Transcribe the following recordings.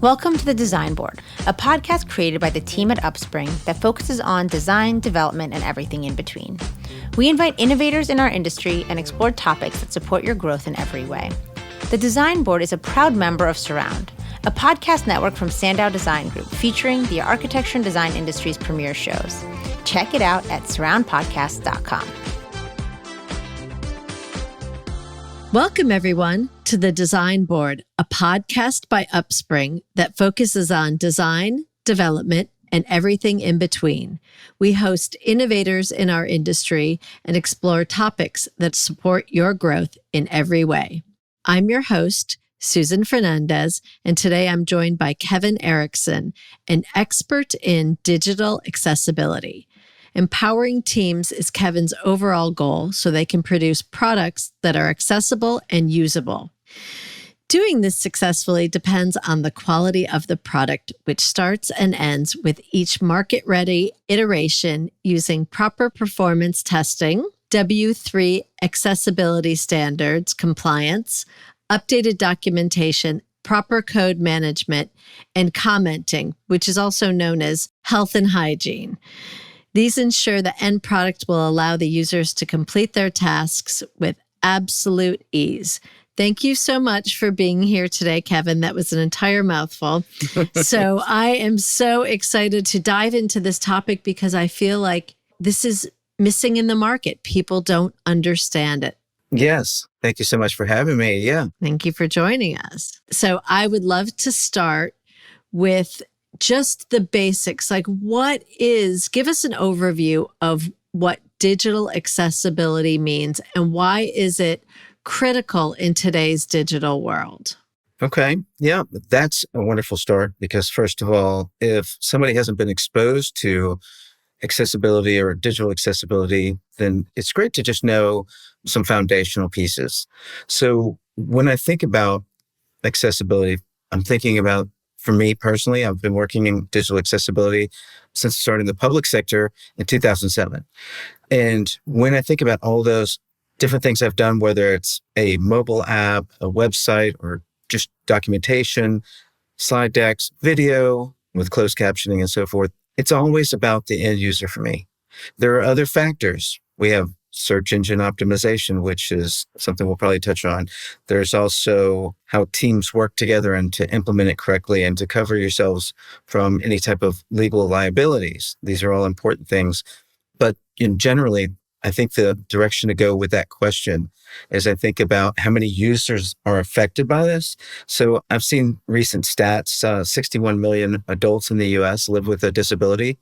Welcome to The Design Board, a podcast created by the team at Upspring that focuses on design, development, and everything in between. We invite innovators in our industry and explore topics that support your growth in every way. The Design Board is a proud member of Surround, a podcast network from Sandow Design Group featuring the architecture and design industry's premier shows. Check it out at surroundpodcast.com. Welcome, everyone, to The Design Board, a podcast by Upspring that focuses on design, development, and everything in between. We host innovators in our industry and explore topics that support your growth in every way. I'm your host, Susan Fernandez, and today I'm joined by Kevin Erickson, an expert in digital accessibility. Empowering teams is Kevin's overall goal so they can produce products that are accessible and usable. Doing this successfully depends on the quality of the product, which starts and ends with each market-ready iteration using proper performance testing, W3 accessibility standards compliance, updated documentation, proper code management, and commenting, which is also known as health and hygiene. These ensure the end product will allow the users to complete their tasks with absolute ease. Thank you so much for being here today, Kevin. That was an entire mouthful. So I am so excited to dive into this topic because I feel like this is missing in the market. People don't understand it. Yes. Thank you so much for having me. Yeah. Thank you for joining us. So I would love to start with just the basics, like give us an overview of what digital accessibility means and why is it critical in today's digital world? Okay. Yeah, that's a wonderful start because first of all, if somebody hasn't been exposed to accessibility or digital accessibility, then it's great to just know some foundational pieces. So when I think about accessibility, I'm thinking about, for me personally, I've been working in digital accessibility since starting the public sector in 2007. And when I think about all those different things I've done, whether it's a mobile app, a website, or just documentation, slide decks, video with closed captioning and so forth, it's always about the end user for me. There are other factors. We have search engine optimization, which is something we'll probably touch on. There's also how teams work together and to implement it correctly and to cover yourselves from any type of legal liabilities. These are all important things. But generally, I think the direction to go with that question is I think about how many users are affected by this. So I've seen recent stats, 61 million adults in the US live with a disability.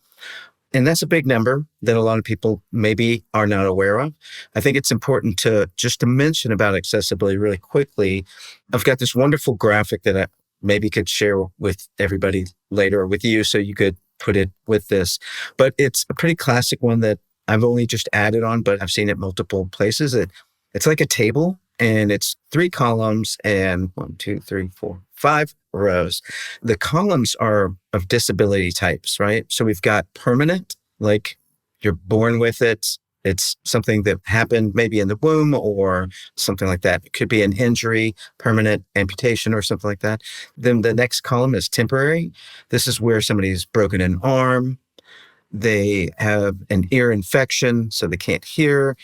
And that's a big number that a lot of people maybe are not aware of. I think it's important to mention about accessibility really quickly. I've got this wonderful graphic that I maybe could share with everybody later or with you so you could put it with this. But it's a pretty classic one that I've only just added on, but I've seen it multiple places. It's like a table and it's 3 columns and 5 rows. The columns are of disability types, right? So we've got permanent, like you're born with it. It's something that happened maybe in the womb or something like that. It could be an injury, permanent amputation or something like that. Then the next column is temporary. This is where somebody's broken an arm. They have an ear infection, so they can't hear.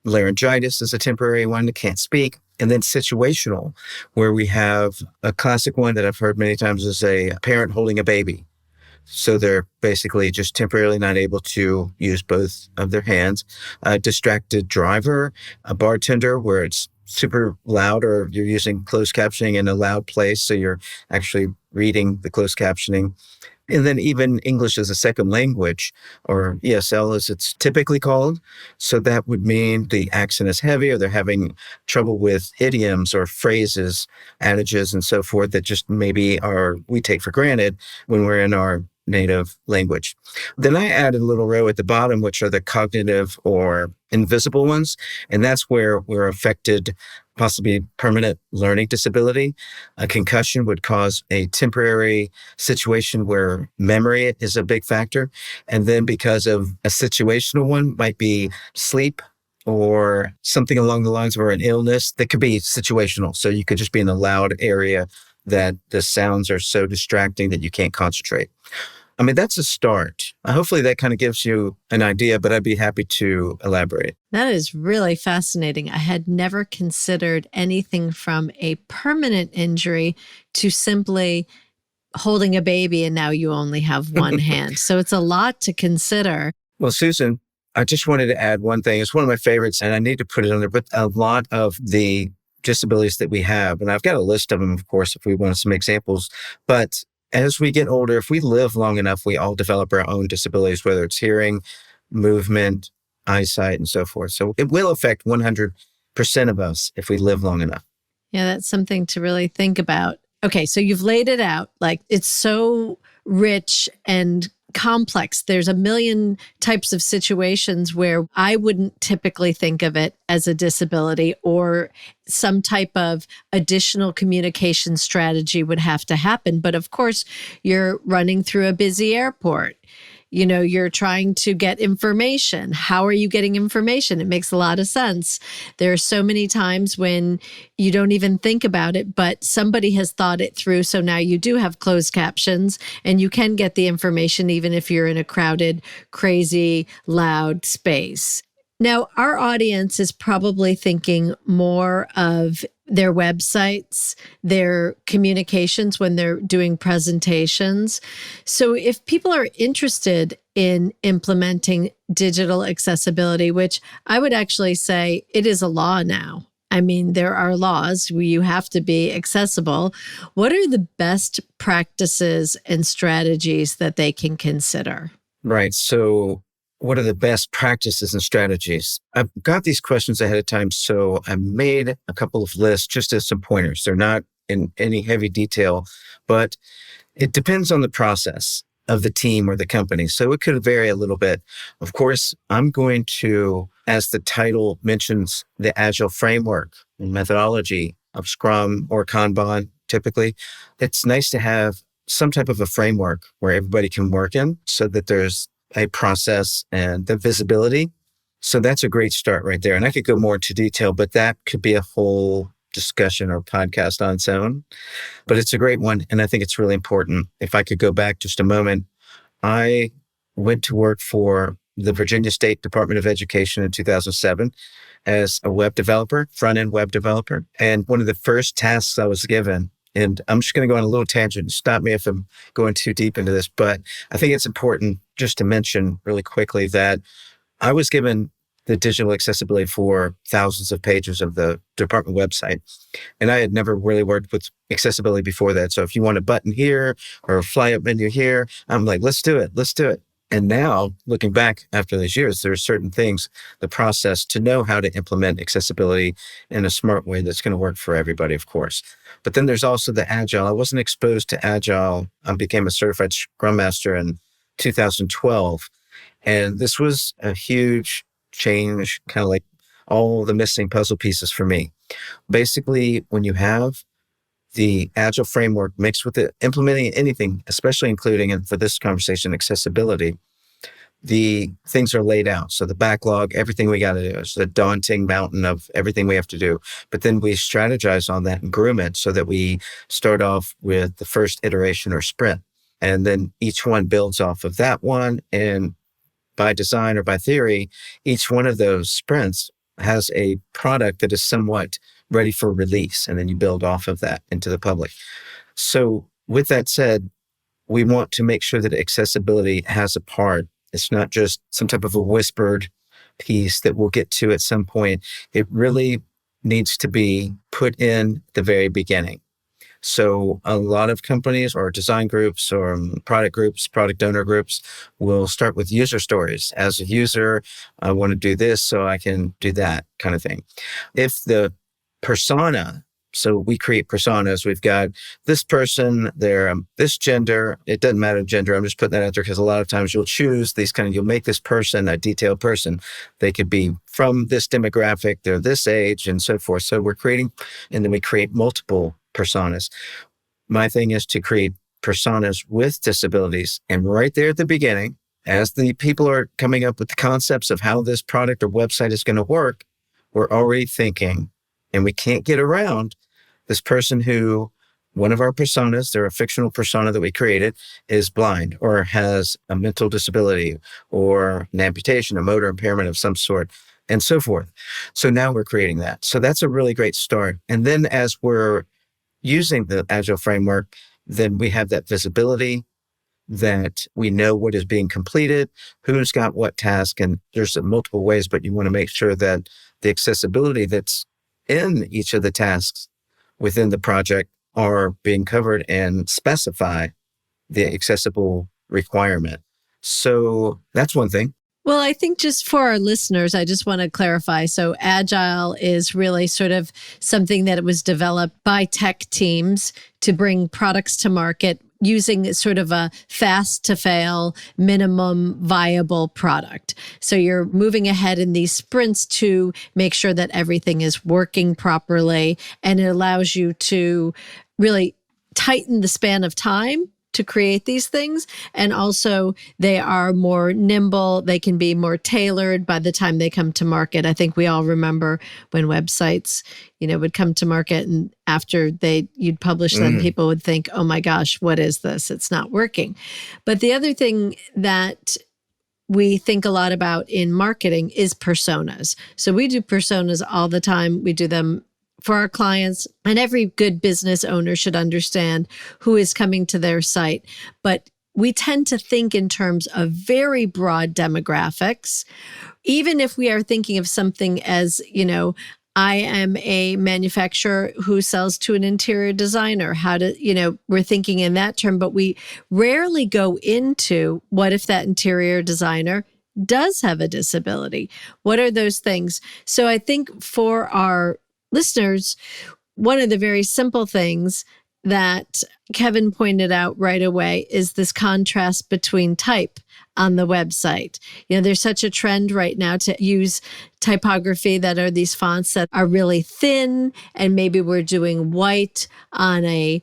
Laryngitis is a temporary one, they can't speak. And then situational, where we have a classic one that I've heard many times is a parent holding a baby. So they're basically just temporarily not able to use both of their hands. A distracted driver, a bartender where it's super loud or you're using closed captioning in a loud place. So you're actually reading the closed captioning. And then even English as a second language, or ESL as it's typically called. So that would mean the accent is heavy or they're having trouble with idioms or phrases, adages and so forth that just maybe we take for granted when we're in our native language. Then I added a little row at the bottom, which are the cognitive or invisible ones. And that's where we're affected, possibly permanent learning disability. A concussion would cause a temporary situation where memory is a big factor. And then because of a situational one, might be sleep or something along the lines of an illness that could be situational. So you could just be in a loud area that the sounds are so distracting that you can't concentrate. I mean, that's a start. Hopefully that kind of gives you an idea, but I'd be happy to elaborate. That is really fascinating. I had never considered anything from a permanent injury to simply holding a baby and now you only have one hand. So it's a lot to consider. Well, Susan, I just wanted to add one thing. It's one of my favorites, and I need to put it on there, but a lot of the disabilities that we have, and I've got a list of them, of course, if we want some examples, but as we get older, if we live long enough, we all develop our own disabilities, whether it's hearing, movement, eyesight, and so forth. So it will affect 100% of us if we live long enough. Yeah, that's something to really think about. Okay, so you've laid it out. Like, it's so rich and complex. There's a million types of situations where I wouldn't typically think of it as a disability, or some type of additional communication strategy would have to happen. But of course, you're running through a busy airport. You know, you're trying to get information. How are you getting information? It makes a lot of sense. There are so many times when you don't even think about it, but somebody has thought it through. So now you do have closed captions and you can get the information even if you're in a crowded, crazy, loud space. Now, our audience is probably thinking more of their websites, their communications when they're doing presentations. So if people are interested in implementing digital accessibility, which I would actually say it is a law now. I mean, there are laws where you have to be accessible. What are the best practices and strategies that they can consider? Right. So what are the best practices and strategies? I've got these questions ahead of time, so I made a couple of lists just as some pointers. They're not in any heavy detail, but it depends on the process of the team or the company. So it could vary a little bit. Of course, I'm going to, as the title mentions, the Agile framework and methodology of Scrum or Kanban, typically, it's nice to have some type of a framework where everybody can work in so that there's a process and the visibility. So that's a great start right there. And I could go more into detail, but that could be a whole discussion or podcast on its own. But it's a great one. And I think it's really important. If I could go back just a moment, I went to work for the Virginia State Department of Education in 2007 as a web developer, front-end web developer. And one of the first tasks I was given, and I'm just going to go on a little tangent. Stop me if I'm going too deep into this, but I think it's important just to mention really quickly that I was given the digital accessibility for thousands of pages of the department website. And I had never really worked with accessibility before that. So if you want a button here or a fly-up menu here, I'm like, let's do it. Let's do it. And now, looking back after these years, there are certain things, the process to know how to implement accessibility in a smart way that's going to work for everybody, of course. But then there's also the Agile. I wasn't exposed to Agile. I became a certified Scrum Master in 2012. And this was a huge change, kind of like all the missing puzzle pieces for me. Basically, when you have the Agile framework mixed with it, implementing anything, especially including, and for this conversation, accessibility, the things are laid out. So the backlog, everything we got to do is the daunting mountain of everything we have to do. But then we strategize on that and groom it so that we start off with the first iteration or sprint. And then each one builds off of that one. And by design or by theory, each one of those sprints has a product that is somewhat ready for release. And then you build off of that into the public. So with that said, we want to make sure that accessibility has a part. It's not just some type of a whispered piece that we'll get to at some point. It really needs to be put in the very beginning. So a lot of companies or design groups or product owner groups will start with user stories. As a user, I want to do this so I can do that kind of thing. If the persona, so we create personas, we've got this person, they're this gender, it doesn't matter gender, I'm just putting that out there because a lot of times you'll choose you'll make this person a detailed person. They could be from this demographic, they're this age and so forth. So we're creating, and then we create multiple personas. My thing is to create personas with disabilities. And right there at the beginning, as the people are coming up with the concepts of how this product or website is going to work, we're already thinking, and we can't get around this person who one of our personas, they're a fictional persona that we created, is blind or has a mental disability or an amputation, a motor impairment of some sort, and so forth. So now we're creating that. So that's a really great start. And then as we're using the Agile framework, then we have that visibility, that we know what is being completed, who's got what task, and there's multiple ways, but you want to make sure that the accessibility that's in each of the tasks within the project are being covered and specify the accessible requirement. So that's one thing. Well, I think just for our listeners, I just want to clarify. So Agile is really sort of something that was developed by tech teams to bring products to market using sort of a fast to fail, minimum viable product. So you're moving ahead in these sprints to make sure that everything is working properly, and it allows you to really tighten the span of time to create these things. And also they are more nimble. They can be more tailored by the time they come to market. I think we all remember when websites, would come to market, and after you'd publish them, people would think, oh my gosh, what is this? It's not working. But the other thing that we think a lot about in marketing is personas. So we do personas all the time. We do them for our clients, and every good business owner should understand who is coming to their site. But we tend to think in terms of very broad demographics. Even if we are thinking of something as, I am a manufacturer who sells to an interior designer. We're thinking in that term, but we rarely go into what if that interior designer does have a disability? What are those things? So I think for our listeners, one of the very simple things that Kevin pointed out right away is this contrast between type on the website. There's such a trend right now to use typography that are these fonts that are really thin, and maybe we're doing white on a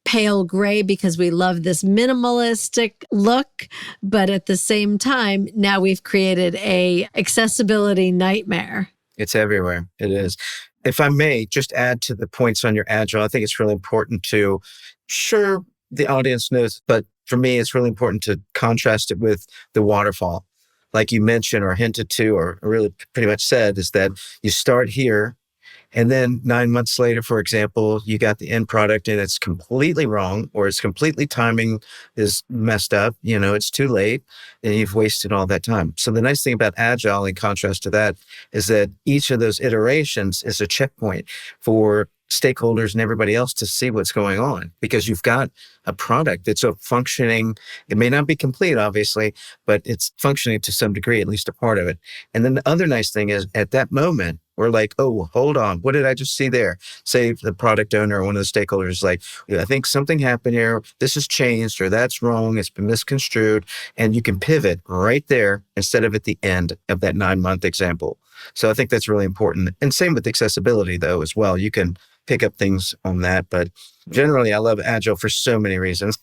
pale gray because we love this minimalistic look. But at the same time, now we've created a accessibility nightmare. It's everywhere. It is. If I may just add to the points on your Agile, I think it's really important to, sure, the audience knows, but for me, it's really important to contrast it with the waterfall. Like you mentioned or hinted to, or really pretty much said, is that you start here, and then 9 months later, for example, you got the end product and it's completely wrong, or it's completely timing is messed up. It's too late and you've wasted all that time. So the nice thing about Agile, in contrast to that, is that each of those iterations is a checkpoint for stakeholders and everybody else to see what's going on, because you've got a product that's functioning. It may not be complete, obviously, but it's functioning to some degree, at least a part of it. And then the other nice thing is, at that moment, we're like, oh, hold on. What did I just see there? Say the product owner or one of the stakeholders is like, I think something happened here. This has changed, or that's wrong. It's been misconstrued. And you can pivot right there instead of at the end of that 9-month example. So I think that's really important. And same with accessibility, though, as well. You can pick up things on that. But generally, I love Agile for so many reasons,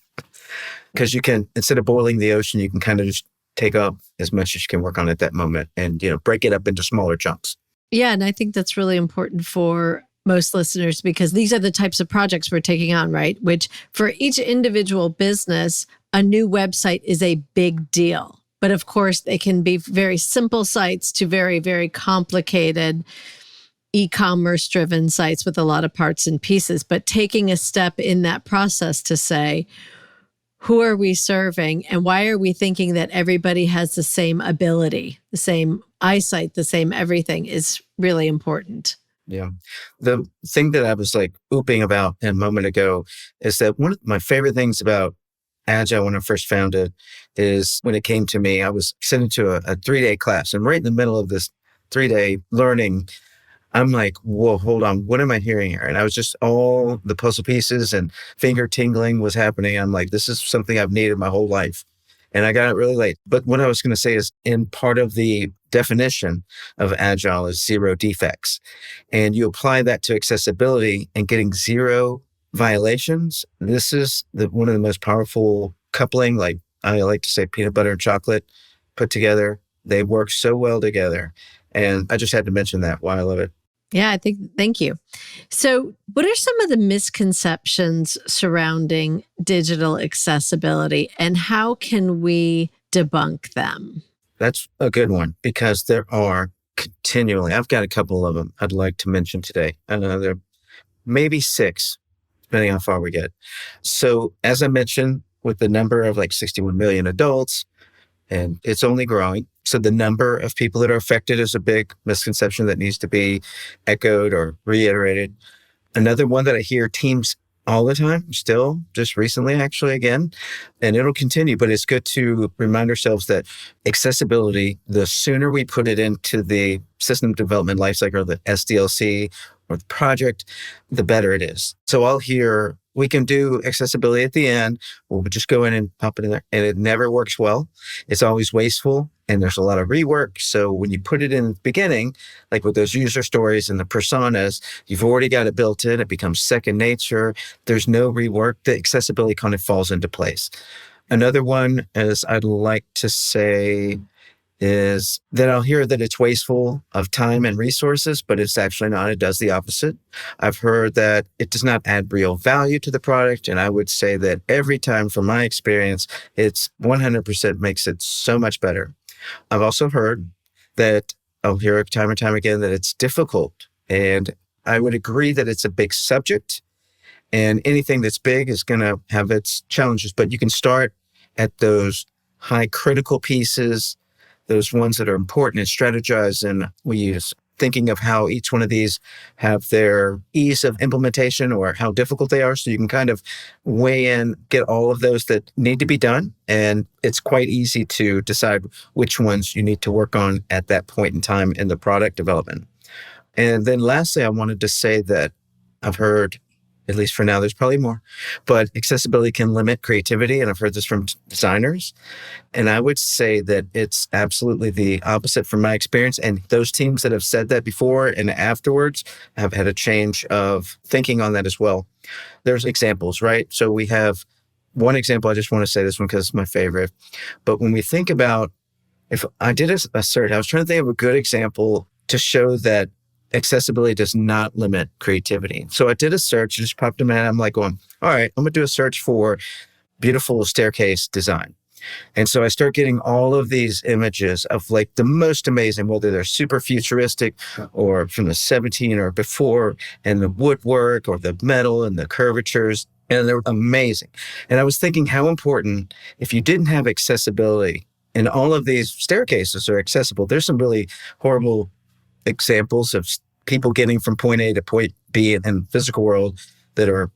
because you can, instead of boiling the ocean, you can kind of just take up as much as you can work on at that moment and, break it up into smaller chunks. Yeah, and I think that's really important for most listeners, because these are the types of projects we're taking on, right? Which for each individual business, a new website is a big deal. But of course, they can be very simple sites to very, very complicated e-commerce driven sites with a lot of parts and pieces. But taking a step in that process to say, who are we serving, and why are we thinking that everybody has the same ability, the same eyesight, the same everything, is really important. Yeah. The thing that I was ooping about a moment ago is that one of my favorite things about Agile when I first found it is when it came to me, I was sent into a 3-day class, and right in the middle of this 3-day learning, I'm like, whoa, hold on. What am I hearing here? And I was just, all the puzzle pieces and finger tingling was happening. I'm like, this is something I've needed my whole life. And I got it really late. But what I was going to say is, in part of the definition of Agile is 0 defects. And you apply that to accessibility and getting 0 violations. This is one of the most powerful coupling, like I like to say, peanut butter and chocolate put together. They work so well together. And I just had to mention that, why I love it. Yeah, thank you. So, what are some of the misconceptions surrounding digital accessibility and how can we debunk them? That's a good one because there are continually, I've got a couple of them I'd like to mention today. I know there are maybe six, depending on how far we get. So, as I mentioned, with the number of like 61 million adults, and it's only growing. So the number of people that are affected is a big misconception that needs to be echoed or reiterated. Another one that I hear teams all the time, still, just recently, actually, again, and it'll continue, but it's good to remind ourselves that accessibility, the sooner we put it into the system development lifecycle, the SDLC or the project, the better it is. So I'll hear, we can do accessibility at the end. We'll just go in and pop it in there. And it never works well. It's always wasteful. And there's a lot of rework. So when you put it in the beginning, like with those user stories and the personas, you've already got it built in. It becomes second nature. There's no rework. The accessibility kind of falls into place. Another one, as I'd like to say, is that I'll hear that it's wasteful of time and resources, but it's actually not. It does the opposite. I've heard that it does not add real value to the product. And I would say that every time from my experience, it's 100% makes it so much better. I've also heard that I'll hear time and time again that it's difficult. And I would agree that it's a big subject and anything that's big is going to have its challenges, but you can start at those high critical pieces, those ones that are important and strategize. And we use thinking of how each one of these have their ease of implementation or how difficult they are. So you can kind of weigh in, get all of those that need to be done. And it's quite easy to decide which ones you need to work on at that point in time in the product development. And then lastly, I wanted to say that I've heard, at least for now, there's probably more, but accessibility can limit creativity. And I've heard this from designers. And I would say that it's absolutely the opposite from my experience. And those teams that have said that before and afterwards have had a change of thinking on that as well. There's examples, right? So we have one example. I just want to say this one because it's my favorite. But when we think about, if I did a search, I was trying to think of a good example to show that accessibility does not limit creativity. So I did a search, it just popped in my head. I'm like going, all right, I'm going to do a search for beautiful staircase design. And so I start getting all of these images of like the most amazing, whether they're super futuristic or from the 17 or before, and the woodwork or the metal and the curvatures, and they're amazing. And I was thinking how important, if you didn't have accessibility, and all of these staircases are accessible, there's some really horrible examples of people getting from point A to point B in the physical world that are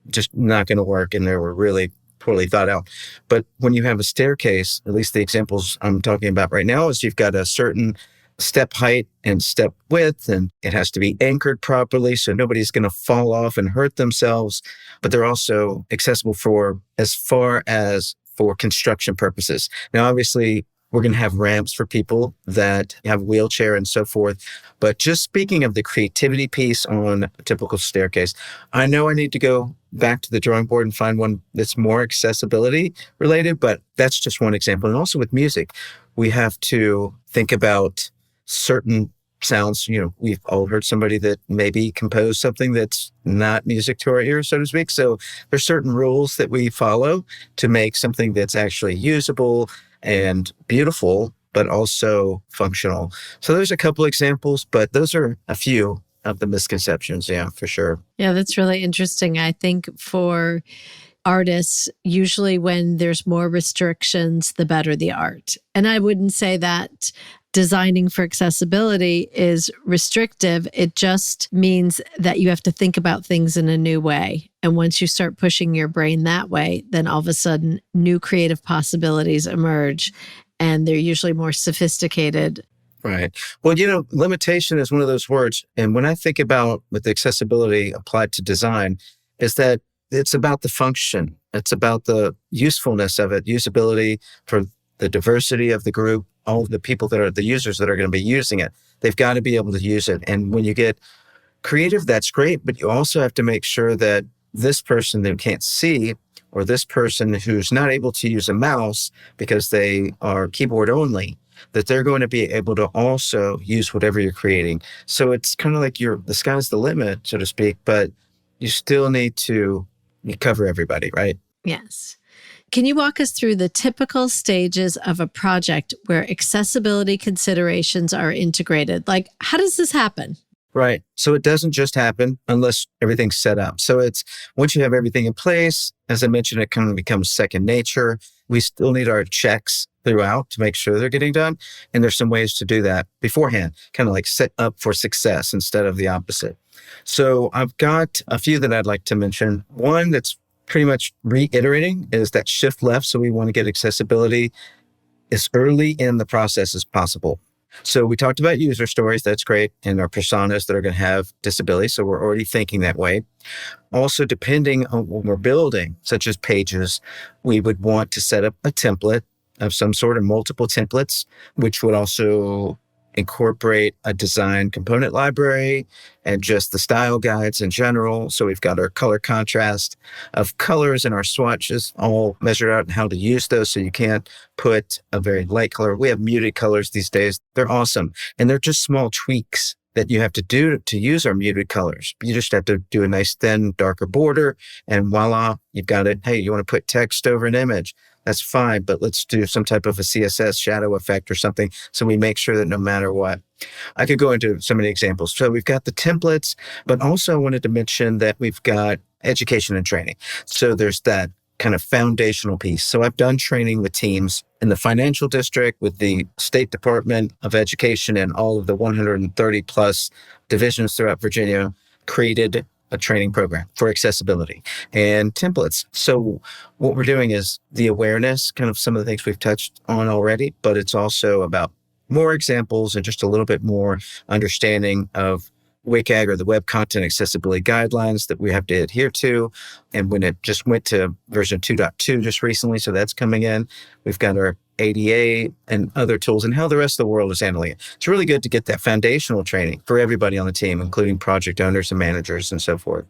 just not going to work, and they were really poorly thought out. But when you have a staircase, at least the examples I'm talking about right now, is you've got a certain step height and step width, and it has to be anchored properly so nobody's going to fall off and hurt themselves. But they're also accessible for as far as for construction purposes. Now, obviously, we're going to have ramps for people that have a wheelchair and so forth. But just speaking of the creativity piece on a typical staircase, I know I need to go back to the drawing board and find one that's more accessibility related, but that's just one example. And also with music, we have to think about certain sounds. You know, we've all heard somebody that maybe composed something that's not music to our ears, so to speak. So there's certain rules that we follow to make something that's actually usable and beautiful, but also functional. So there's a couple examples, but those are a few of the misconceptions. Yeah, for sure. Yeah, that's really interesting. I think for artists, usually when there's more restrictions, the better the art. And I wouldn't say that designing for accessibility is restrictive. It just means that you have to think about things in a new way. And once you start pushing your brain that way, then all of a sudden new creative possibilities emerge, and they're usually more sophisticated. Right. Well, you know, limitation is one of those words. And when I think about with accessibility applied to design, is that it's about the function. It's about the usefulness of it, usability for the diversity of the group, all of the people that are the users that are going to be using it. They've got to be able to use it. And when you get creative, that's great. But you also have to make sure that this person that can't see, or this person who's not able to use a mouse because they are keyboard only, that they're going to be able to also use whatever you're creating. So it's kind of like the sky's the limit, so to speak, but you still need to cover everybody, right? Yes. Can you walk us through the typical stages of a project where accessibility considerations are integrated? Like, how does this happen? Right. So it doesn't just happen unless everything's set up. So it's once you have everything in place, as I mentioned, it kind of becomes second nature. We still need our checks throughout to make sure they're getting done. And there's some ways to do that beforehand, kind of like set up for success instead of the opposite. So I've got a few that I'd like to mention. One that's pretty much reiterating is that shift left. So we want to get accessibility as early in the process as possible. So we talked about user stories. That's great. And our personas that are going to have disabilities. So we're already thinking that way. Also, depending on what we're building, such as pages, we would want to set up a template of some sort or multiple templates, which would also incorporate a design component library and just the style guides in general. So we've got our color contrast of colors and our swatches all measured out and how to use those. So you can't put a very light color. We have muted colors these days. They're awesome. And they're just small tweaks that you have to do to use our muted colors. You just have to do a nice thin, darker border and voila, you've got it. Hey, you want to put text over an image? That's fine, but let's do some type of a CSS shadow effect or something so we make sure that no matter what. I could go into so many examples. So we've got the templates, but also I wanted to mention that we've got education and training. So there's that kind of foundational piece. So I've done training with teams in the financial district, with the State Department of Education and all of the 130 plus divisions throughout Virginia, created a training program for accessibility and templates. So what we're doing is the awareness, kind of some of the things we've touched on already, but it's also about more examples and just a little bit more understanding of WCAG, or the Web Content Accessibility Guidelines, that we have to adhere to. And when it just went to version 2.2 just recently, so that's coming in, we've got our ADA and other tools and how the rest of the world is handling it. It's really good to get that foundational training for everybody on the team, including project owners and managers and so forth.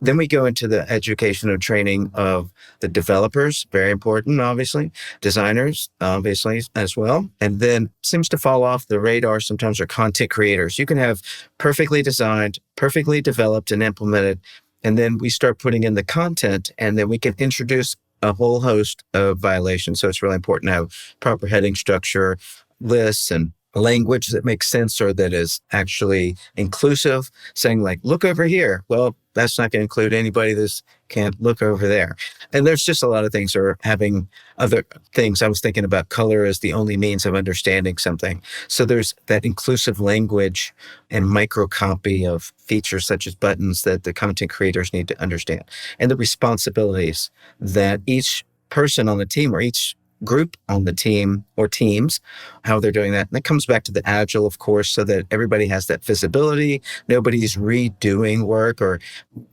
Then we go into the education and training of the developers, very important, obviously, designers, obviously, as well. And then seems to fall off the radar sometimes are content creators. You can have perfectly designed, perfectly developed and implemented, and then we start putting in the content, and then we can introduce a whole host of violations. So it's really important to have proper heading structure, lists, and language that makes sense or that is actually inclusive, saying like, look over here. Well, that's not going to include anybody that can't look over there. And there's just a lot of things, or having other things. I was thinking about color as the only means of understanding something. So there's that inclusive language and microcopy of features such as buttons that the content creators need to understand, and the responsibilities that each person on the team or each group on the team or teams, how they're doing that. And that comes back to the Agile, of course, so that everybody has that visibility. Nobody's redoing work or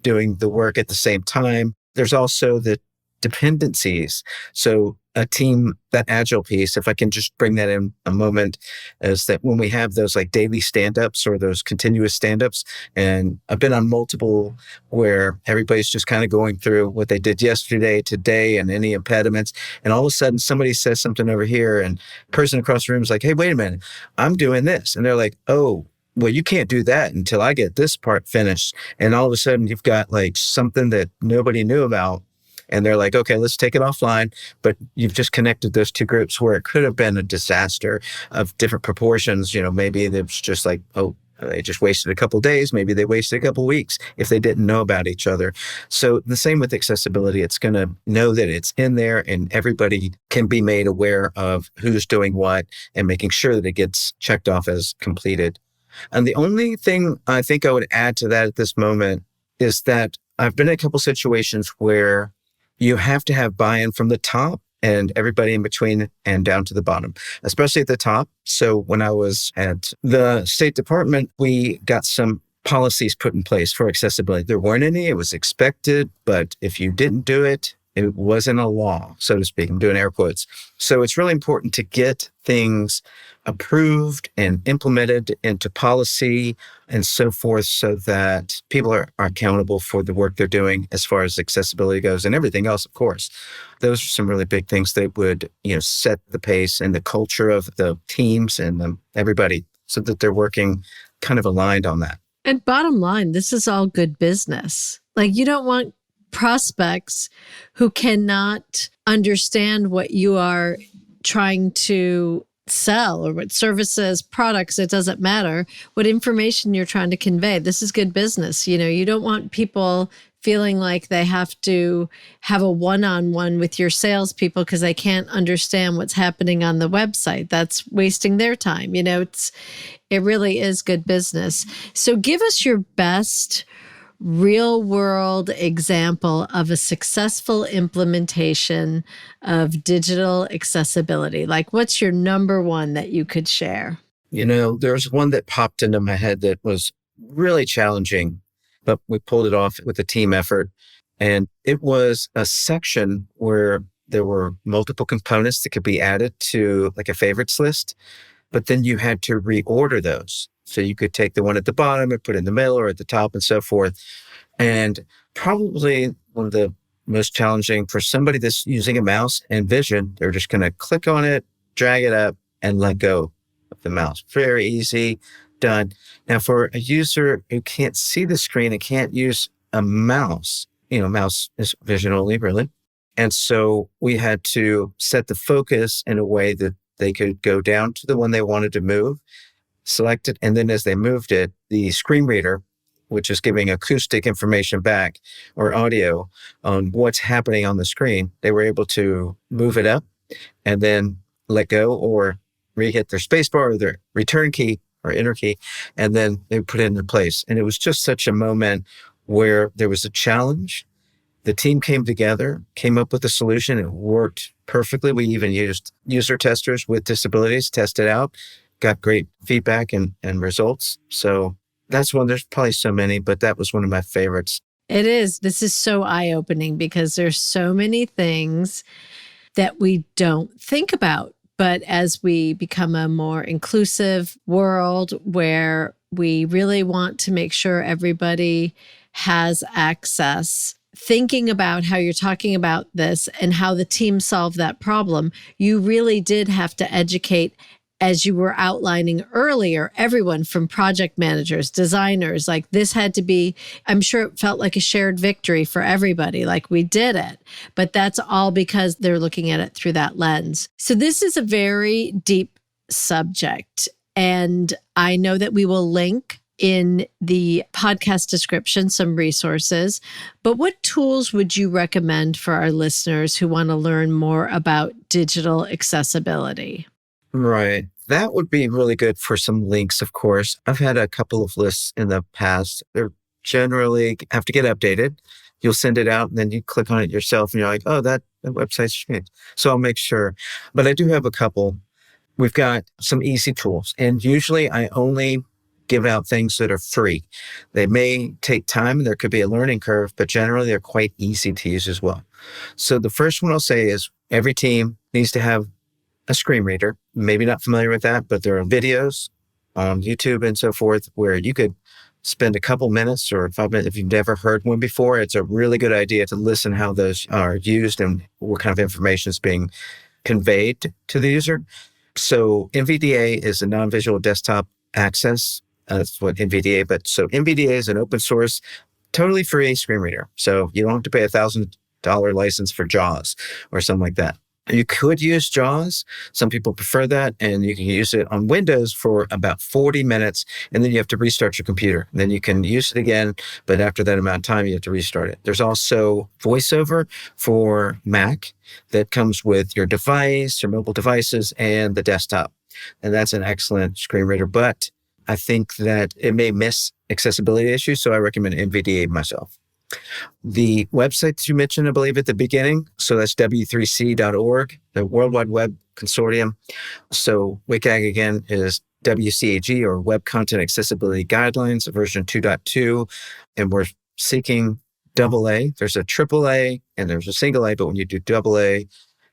doing the work at the same time. There's also the dependencies. So a team, that Agile piece, if I can just bring that in a moment, is that when we have those like daily stand-ups or those continuous stand-ups, and I've been on multiple where everybody's just kind of going through what they did yesterday, today, and any impediments. And all of a sudden somebody says something over here, and the person across the room is like, hey, wait a minute, I'm doing this. And they're like, oh, well, you can't do that until I get this part finished. And all of a sudden you've got like something that nobody knew about. And they're like, okay, let's take it offline. But you've just connected those two groups where it could have been a disaster of different proportions. You know, maybe it's just like, oh, they just wasted a couple of days. Maybe they wasted a couple of weeks if they didn't know about each other. So the same with accessibility. It's going to know that it's in there and everybody can be made aware of who's doing what and making sure that it gets checked off as completed. And the only thing I think I would add to that at this moment is that I've been in a couple situations where you have to have buy-in from the top and everybody in between and down to the bottom, especially at the top. So when I was at the State Department, we got some policies put in place for accessibility. There weren't any, it was expected, but if you didn't do it, It wasn't a law, so to speak. I'm doing air quotes. So it's really important to get things approved and implemented into policy and so forth so that people are accountable for the work they're doing as far as accessibility goes and everything else, of course. Those are some really big things that would, set the pace and the culture of the teams and everybody so that they're working kind of aligned on that. And bottom line, this is all good business. Like, you don't want prospects who cannot understand what you are trying to sell or what services, products, it doesn't matter, what information you're trying to convey. This is good business. You don't want people feeling like they have to have a one-on-one with your salespeople because they can't understand what's happening on the website. That's wasting their time. It really is good business. So give us your best real world example of a successful implementation of digital accessibility. Like, what's your number one that you could share? There's one that popped into my head that was really challenging, but we pulled it off with a team effort. And it was a section where there were multiple components that could be added to like a favorites list, but then you had to reorder those. So you could take the one at the bottom and put it in the middle or at the top and so forth. And probably one of the most challenging for somebody that's using a mouse and vision, they're just going to click on it, drag it up, and let go of the mouse. Very easy, done. Now, for a user who can't see the screen and can't use a mouse, mouse is vision only, really. And so we had to set the focus in a way that they could go down to the one they wanted to move, select it, and then as they moved it, the screen reader, which is giving acoustic information back or audio on what's happening on the screen, they were able to move it up and then let go or re-hit their spacebar or their return key or enter key, and then they put it into place. And it was just such a moment where there was a challenge. The team came together, came up with a solution. It worked perfectly. We even used user testers with disabilities, tested out, got great feedback and results. So that's one. There's probably so many, but that was one of my favorites. It is. This is so eye-opening because there's so many things that we don't think about. But as we become a more inclusive world where we really want to make sure everybody has access, thinking about how you're talking about this and how the team solved that problem, you really did have to educate, as you were outlining earlier, everyone from project managers, designers. Like, this had to be, I'm sure it felt like a shared victory for everybody. Like, we did it, but that's all because they're looking at it through that lens. So this is a very deep subject. And I know that we will link in the podcast description some resources, but what tools would you recommend for our listeners who want to learn more about digital accessibility? Right. That would be really good for some links, of course. I've had a couple of lists in the past. They're generally have to get updated. You'll send it out and then you click on it yourself and you're like, oh, that website's changed. So I'll make sure. But I do have a couple. We've got some easy tools. And usually I only give out things that are free. They may take time. There could be a learning curve, but generally they're quite easy to use as well. So the first one I'll say is every team needs to have a screen reader. Maybe not familiar with that, but there are videos on YouTube and so forth where you could spend a couple minutes or 5 minutes. If you've never heard one before, it's a really good idea to listen how those are used and what kind of information is being conveyed to the user. So NVDA is a non-visual desktop access. That's what NVDA, but so NVDA is an open source, totally free screen reader. So you don't have to pay $1,000 license for JAWS or something like that. You could use JAWS. Some people prefer that, and you can use it on Windows for about 40 minutes, and then you have to restart your computer. Then you can use it again, but after that amount of time, you have to restart it. There's also VoiceOver for Mac that comes with your device, your mobile devices, and the desktop. And that's an excellent screen reader, but I think that it may miss accessibility issues, so I recommend NVDA myself. The website that you mentioned, I believe, at the beginning, so that's w3c.org, the World Wide Web Consortium. So WCAG, again, is WCAG, or Web Content Accessibility Guidelines, version 2.2, and we're seeking double A. There's a triple A and there's a single A, but when you do double A,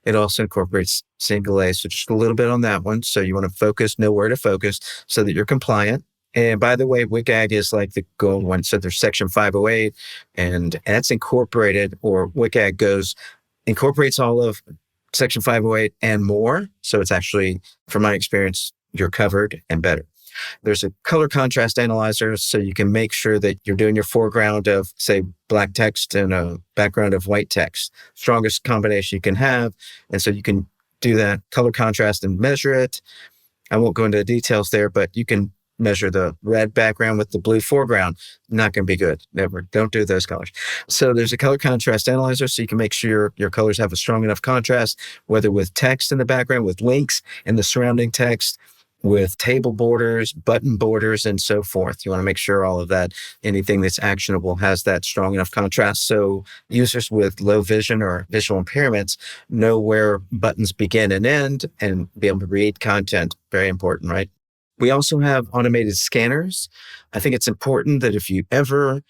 it also incorporates single A. So just a little bit on that one. So you want to focus, know where to focus so that you're compliant. And by the way, WCAG is like the gold one. So there's section 508 and that's incorporated, or WCAG incorporates all of section 508 and more. So it's actually, from my experience, you're covered and better. There's a color contrast analyzer, so you can make sure that you're doing your foreground of, say, black text and a background of white text. Strongest combination you can have. And so you can do that color contrast and measure it. I won't go into the details there, but you can measure the red background with the blue foreground. Not going to be good. Never. Don't do those colors. So there's a color contrast analyzer, so you can make sure your colors have a strong enough contrast, whether with text in the background, with links in the surrounding text, with table borders, button borders, and so forth. You want to make sure all of that, anything that's actionable, has that strong enough contrast so users with low vision or visual impairments know where buttons begin and end and be able to read content. Very important, right? We also have automated scanners. I think it's important that if you ever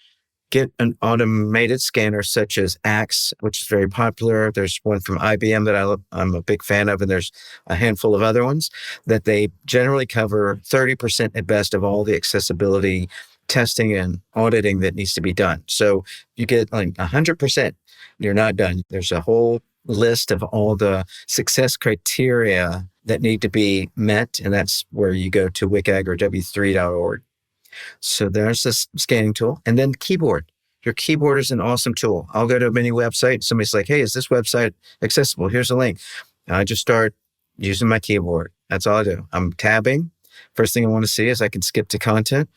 get an automated scanner such as Axe, which is very popular. There's one from IBM that I'm a big fan of, and there's a handful of other ones that they generally cover 30% at best of all the accessibility testing and auditing that needs to be done. So you get like 100%, you're not done. There's a whole list of all the success criteria that need to be met, and that's where you go to WCAG or w3.org. So there's this scanning tool. And then keyboard. Your keyboard is an awesome tool. I'll go to a mini website. Somebody's like, hey, is this website accessible? Here's a link. I just start using my keyboard. That's all I do. I'm tabbing. First thing I want to see is I can skip to content.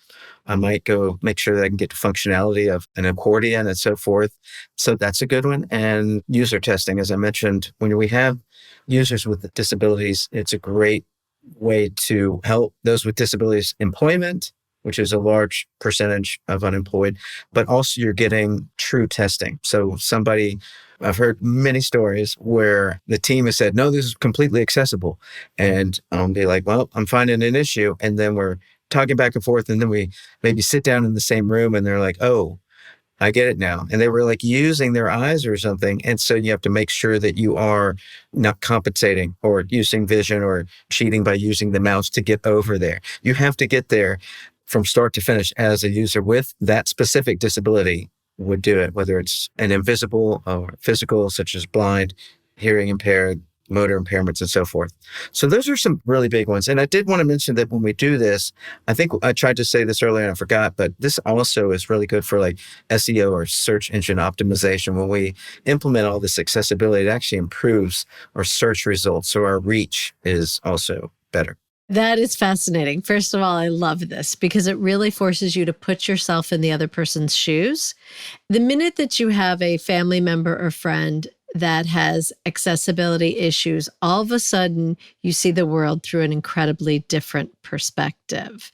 I might go make sure that I can get to functionality of an accordion and so forth. So that's a good one. And user testing, as I mentioned, when we have users with disabilities, it's a great way to help those with disabilities employment, which is a large percentage of unemployed, but also you're getting true testing. So I've heard many stories where the team has said, no, this is completely accessible. And I'll be like, well, I'm finding an issue. And then we're talking back and forth. And then we maybe sit down in the same room and they're like, oh, I get it now. And they were like using their eyes or something. And so you have to make sure that you are not compensating or using vision or cheating by using the mouse to get over there. You have to get there from start to finish as a user with that specific disability would do it, whether it's an invisible or physical, such as blind, hearing impaired, motor impairments, and so forth. So those are some really big ones. And I did want to mention that when we do this, I think I tried to say this earlier and I forgot, but this also is really good for like SEO or search engine optimization. When we implement all this accessibility, it actually improves our search results. So our reach is also better. That is fascinating. First of all, I love this because it really forces you to put yourself in the other person's shoes. The minute that you have a family member or friend that has accessibility issues, all of a sudden you see the world through an incredibly different perspective.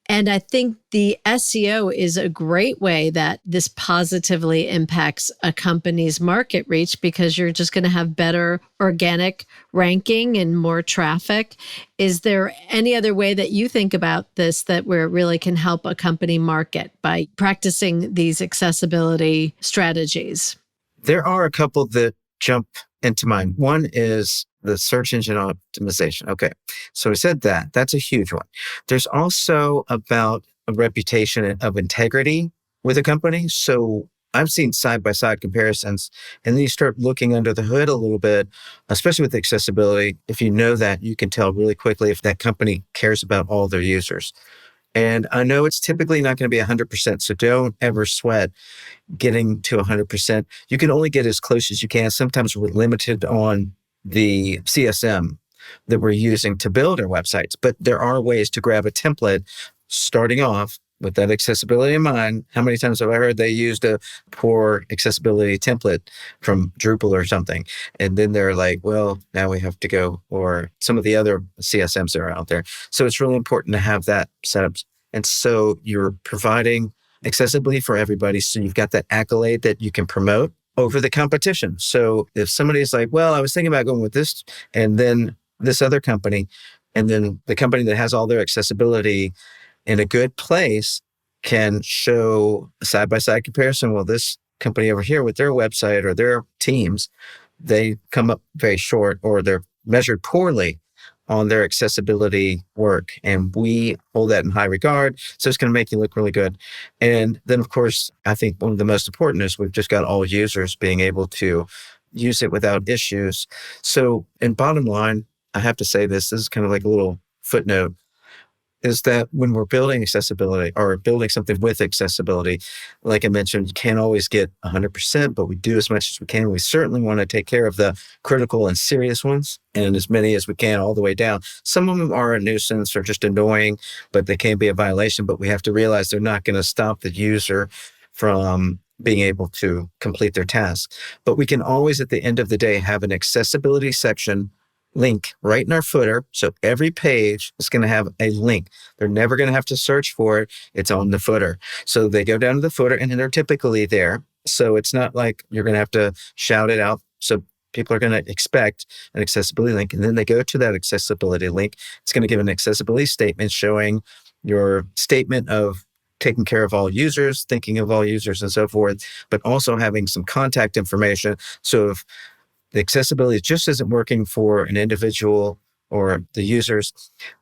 And I think the SEO is a great way that this positively impacts a company's market reach because you're just going to have better organic ranking and more traffic. Is there any other way that you think about this that where it really can help a company market by practicing these accessibility strategies? There are a couple that jump into mind. One is the search engine optimization. Okay. So we said that. That's a huge one. There's also about a reputation of integrity with a company. So I've seen side-by-side comparisons, and then you start looking under the hood a little bit, especially with accessibility. If you know that, you can tell really quickly if that company cares about all their users. And I know it's typically not going to be 100%, so don't ever sweat getting to 100%. You can only get as close as you can. Sometimes we're limited on the CSM that we're using to build our websites, but there are ways to grab a template starting off with that accessibility in mind. How many times have I heard they used a poor accessibility template from Drupal or something? And then they're like, well, now we have to go, or some of the other CSMs that are out there. So it's really important to have that set up. And so you're providing accessibility for everybody. So you've got that accolade that you can promote over the competition. So if somebody's like, well, I was thinking about going with this and then this other company, and then the company that has all their accessibility in a good place can show a side-by-side comparison. Well, this company over here with their website or their teams, they come up very short or they're measured poorly on their accessibility work. And we hold that in high regard. So it's going to make you look really good. And then, of course, I think one of the most important is we've just got all users being able to use it without issues. So, and bottom line, I have to say this is kind of like a little footnote, is that when we're building accessibility or building something with accessibility, like I mentioned, you can't always get 100%, but we do as much as we can. We certainly want to take care of the critical and serious ones and as many as we can all the way down. Some of them are a nuisance or just annoying, but they can be a violation, but we have to realize they're not going to stop the user from being able to complete their task. But we can always, at the end of the day, have an accessibility section link right in our footer. So every page is going to have a link. They're never going to have to search for it. It's on the footer. So they go down to the footer and they're typically there. So it's not like you're going to have to shout it out. So people are going to expect an accessibility link. And then they go to that accessibility link. It's going to give an accessibility statement showing your statement of taking care of all users, thinking of all users and so forth, but also having some contact information. So if the accessibility just isn't working for an individual or the users,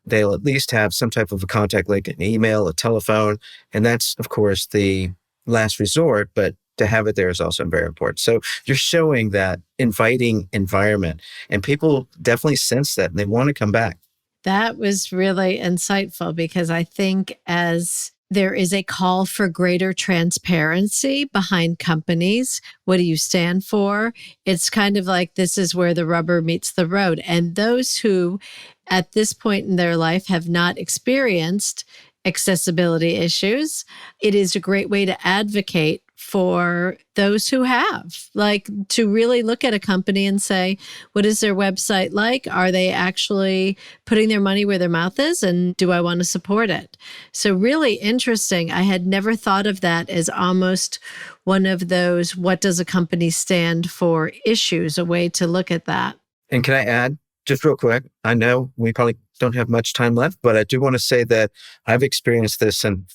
they'll at least have some type of a contact, like an email, a telephone. And that's, of course, the last resort, but to have it there is also very important. So you're showing that inviting environment, and people definitely sense that and they want to come back. That was really insightful, because I think as there is a call for greater transparency behind companies. What do you stand for? It's kind of like this is where the rubber meets the road. And those who at this point in their life have not experienced accessibility issues, it is a great way to advocate for those who have, like to really look at a company and say, what is their website like? Are they actually putting their money where their mouth is? And do I want to support it? So really interesting. I had never thought of that as almost one of those, what does a company stand for issues, a way to look at that. And can I add just real quick? I know we probably don't have much time left, but I do want to say that I've experienced this and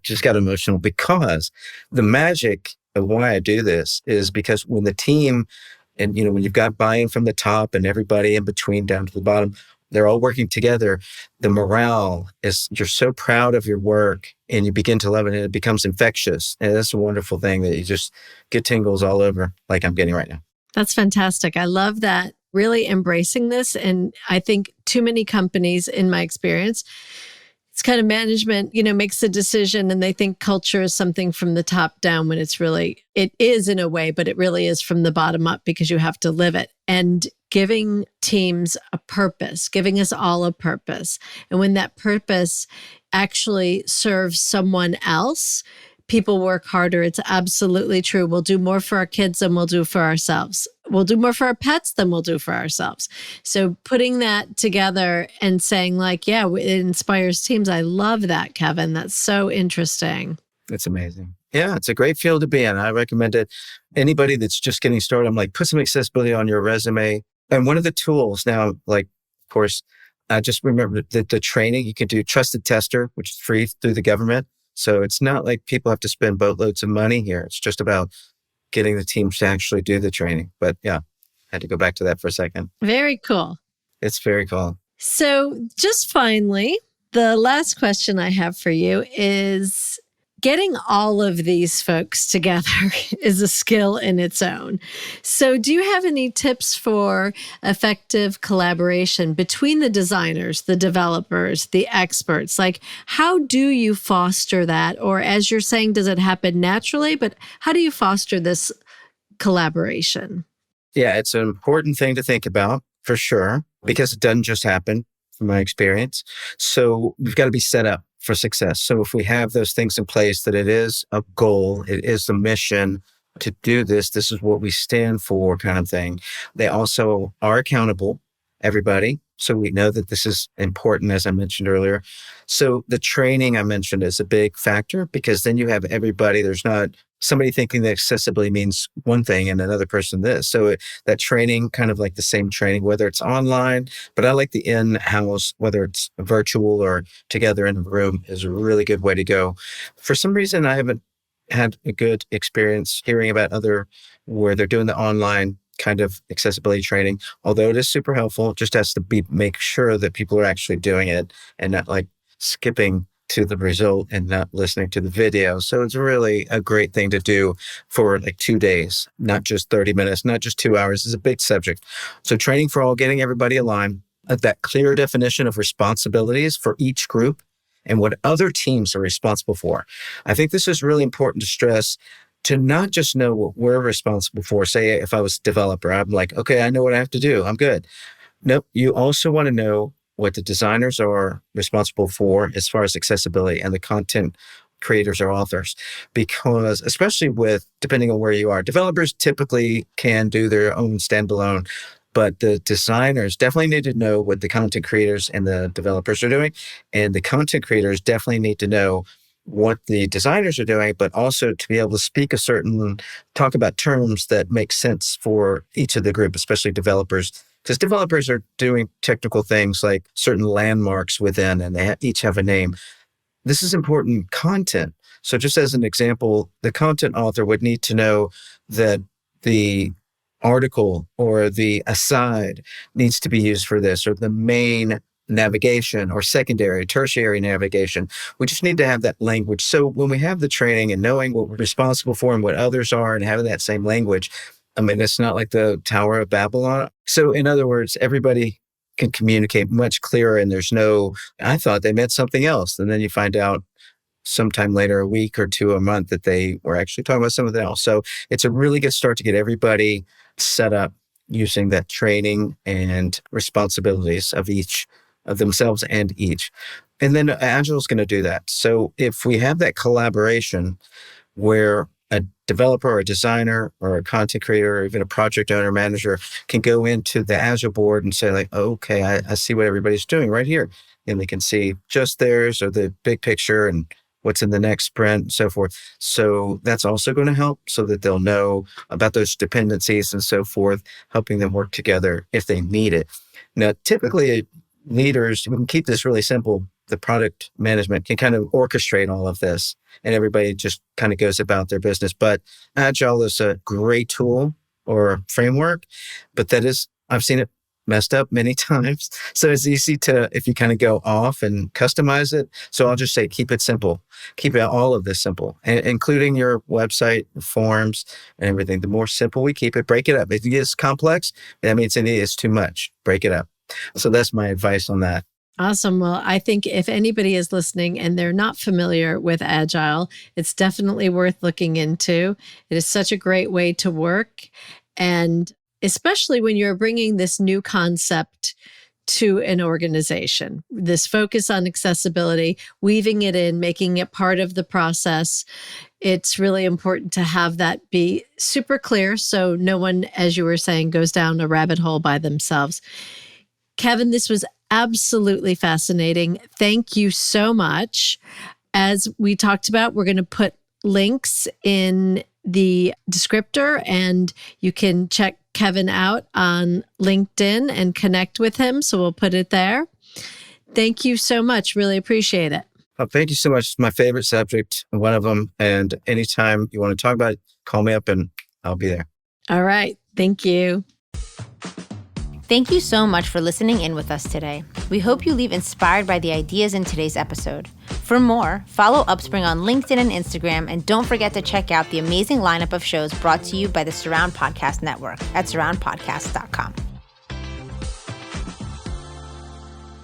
just got emotional, because the magic of why I do this is because when the team and, when you've got buy-in from the top and everybody in between down to the bottom, they're all working together. The morale is, you're so proud of your work and you begin to love it and it becomes infectious. And that's a wonderful thing that you just get tingles all over like I'm getting right now. That's fantastic. I love that. Really embracing this. And I think too many companies, in my experience, it's kind of management, makes the decision and they think culture is something from the top down, when it is in a way, but it really is from the bottom up, because you have to live it. And giving teams a purpose, giving us all a purpose. And when that purpose actually serves someone else, people work harder. It's absolutely true. We'll do more for our kids than we'll do for ourselves. We'll do more for our pets than we'll do for ourselves. So putting that together and saying it inspires teams. I love that, Kevin. That's so interesting. It's amazing. Yeah, it's a great field to be in. I recommend it. Anybody that's just getting started, I'm like, put some accessibility on your resume. And one of the tools now, of course, I just remember that the training, you can do Trusted Tester, which is free through the government. So it's not like people have to spend boatloads of money here. It's just about getting the teams to actually do the training. But yeah, I had to go back to that for a second. Very cool. It's very cool. So just finally, the last question I have for you is, getting all of these folks together is a skill in its own. So do you have any tips for effective collaboration between the designers, the developers, the experts? How do you foster that? Or as you're saying, does it happen naturally? But how do you foster this collaboration? Yeah, it's an important thing to think about for sure, because it doesn't just happen from my experience. So we've got to be set up for success. So if we have those things in place, that it is a goal, it is the mission to do this, this is what we stand for kind of thing. They also are accountable, everybody. So we know that this is important, as I mentioned earlier. So the training I mentioned is a big factor, because then you have everybody. There's not somebody thinking that accessibility means one thing and another person this. So that training, kind of like the same training, whether it's online, but I like the in-house, whether it's virtual or together in a room, is a really good way to go. For some reason, I haven't had a good experience hearing about other where they're doing the online kind of accessibility training. Although it is super helpful, just has to be make sure that people are actually doing it and not like skipping to the result and not listening to the video. So it's really a great thing to do for like 2 days, not just 30 minutes, not just 2 hours. It's a big subject. So training for all, getting everybody aligned, that clear definition of responsibilities for each group and what other teams are responsible for. I think this is really important to stress, to not just know what we're responsible for. Say if I was a developer, I'm like, okay, I know what I have to do. I'm good. Nope. You also want to know what the designers are responsible for as far as accessibility and the content creators or authors, because especially with, depending on where you are, developers typically can do their own standalone, but the designers definitely need to know what the content creators and the developers are doing. And the content creators definitely need to know what the designers are doing, but also to be able to talk about terms that make sense for each of the group, especially developers. Because developers are doing technical things like certain landmarks within, and they each have a name. This is important content. So just as an example, the content author would need to know that the article or the aside needs to be used for this, or the main navigation or secondary, tertiary navigation. We just need to have that language. So when we have the training and knowing what we're responsible for and what others are and having that same language, I mean, it's not like the Tower of Babylon. So in other words, everybody can communicate much clearer, and I thought they meant something else. And then you find out sometime later, a week or two, a month, that they were actually talking about something else. So it's a really good start to get everybody set up using that training and responsibilities of each of themselves and each. And then Agile is going to do that. So if we have that collaboration where a developer or a designer or a content creator or even a project owner manager can go into the Agile board and say like, oh, okay, I see what everybody's doing right here. And they can see just theirs or the big picture and what's in the next sprint and so forth. So that's also going to help so that they'll know about those dependencies and so forth, helping them work together if they need it. Now, typically leaders, we can keep this really simple. The product management can kind of orchestrate all of this and everybody just kind of goes about their business. But Agile is a great tool or framework, but I've seen it messed up many times. So it's easy to, if you kind of go off and customize it. So I'll just say, keep it simple. Keep all of this simple, including your website, forms, and everything. The more simple we keep it, break it up. If it gets complex, that means it's too much. Break it up. So that's my advice on that. Awesome. Well, I think if anybody is listening and they're not familiar with Agile, it's definitely worth looking into. It is such a great way to work. And especially when you're bringing this new concept to an organization, this focus on accessibility, weaving it in, making it part of the process. It's really important to have that be super clear so no one, as you were saying, goes down a rabbit hole by themselves. Kevin, this was absolutely fascinating. Thank you so much. As we talked about, we're going to put links in the descriptor and you can check Kevin out on LinkedIn and connect with him. So we'll put it there. Thank you so much. Really appreciate it. Oh, thank you so much. It's my favorite subject, one of them. And anytime you want to talk about it, call me up and I'll be there. All right. Thank you. Thank you so much for listening in with us today. We hope you leave inspired by the ideas in today's episode. For more, follow Upspring on LinkedIn and Instagram, and don't forget to check out the amazing lineup of shows brought to you by the Surround Podcast Network at surroundpodcast.com.